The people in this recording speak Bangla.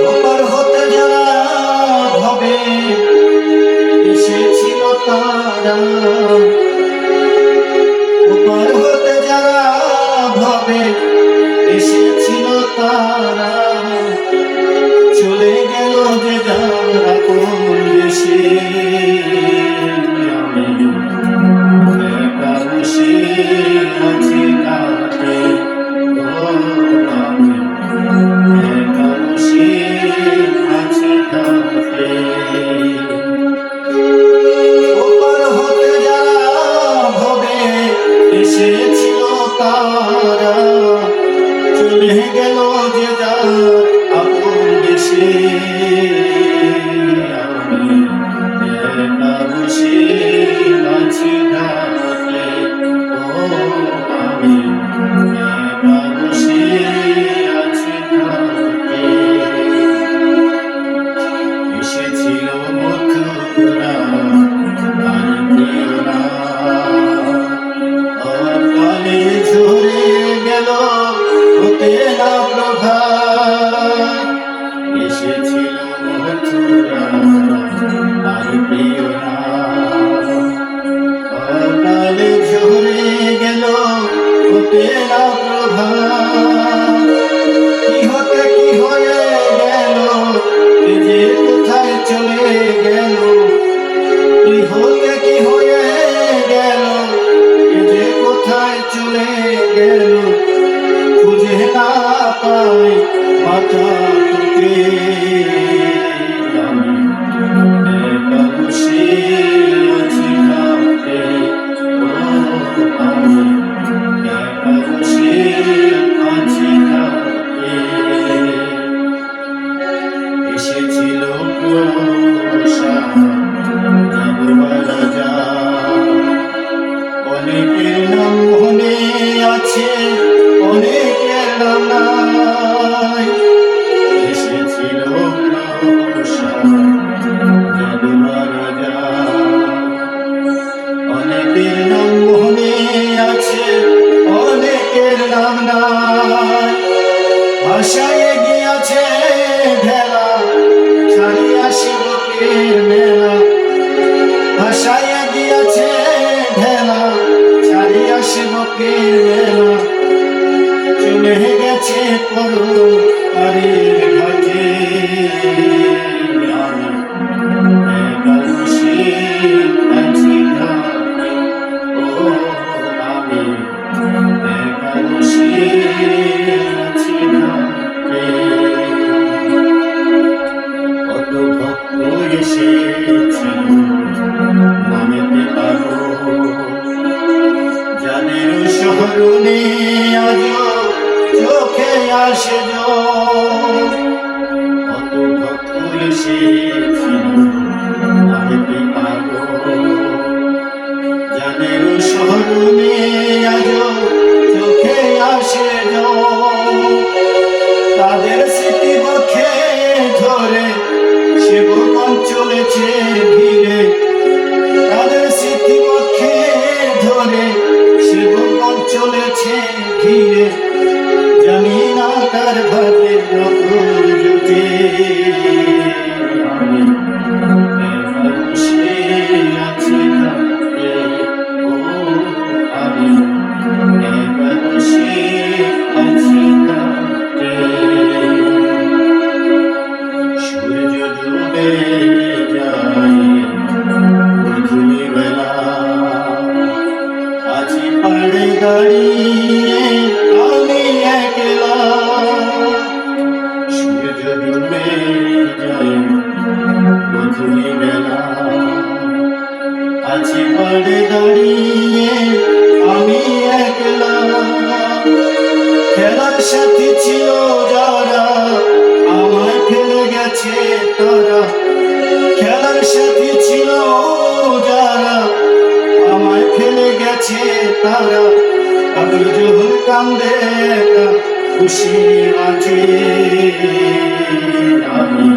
ওপার হতে যারা ভাবে এসেছিল তারা চলে গেল যে যারা কোন দেশে। আমি একা বসে আছি ঘাটে, আমি একা বসে আছি ঘাটে। এসেছিল তারা চলে গেল যে যার আপন দেশে। আমি একা বসে আছি ঘাটে, আমি একা বসে আছি ঘাটে। এসেছিল মথুরা আর প্রিয়রা, অকালে ঝরে গেল হতে না প্রভাত। এসেছিল মথুরা আর প্রিয়রা, অকালে ঝরে গেল হতে না প্রভাত। কি হতে কি হয়ে গেল, এ যে কোথায় চলে গেল। কি হতে কি হয়ে গেল, কোথায় চলে গেল। খুঁজে না পাই মাথা টুকে, আমি একা বসে আছি ঘাটে, আমি একা বসে আছি ঘাটে। এসেছিল রাজা, অনেকের নাম মনে আছে অনেকের নাম নাই। এসেছিল রাজা, অনেকের নাম মনে আছে অনেকের নাম নাই। ভাষায় গিয়াছে ভেলা ছাড়িয়া শিবকের মেলা। ভাষায় গিয়াছে ভেলা ছাড়িয়া শিবকের মেলা। চলে গেছে পরপারের ঘাটে, আমি একা বসে আছি ঘাটে, আমি একা বসে আছি ঘাটে। কত ভক্ত এসেছিল নামেতে পারো, যাদের স্মরণে আজ চোখে আসে জল। কত ভক্ত এসেছিল নামেতে পারো, যাদের স্মরণে আজ চোখে আসে জল। তাদের স্মৃতি বক্ষে ধরে শিবগণ চলেছে ধীরে। তাদের স্মৃতি বক্ষে ধরে শিবগণ চলেছে ধীরে। জানি না কার ভাবে নকল জুটে, আমি একা বসে আছি ঘাটে, আমি একা বসে আছি ঘাটে। সূর্য ডুবে যায় গধূলি বেলা, আছি পাড়ে দাঁড়িয়ে আমি একলা। সূর্য ডুবে যায় গধূলি বেলা, আছি পাড়ে দাঁড়িয়ে আমি একলা। খেলার সাথী ছিল যারা আমায় ফেলে গেছে তারা। খেলার সাথী ছিল যারা আছে তারা, পাগল জহুর কান্দে খুশি মাঝে। আমি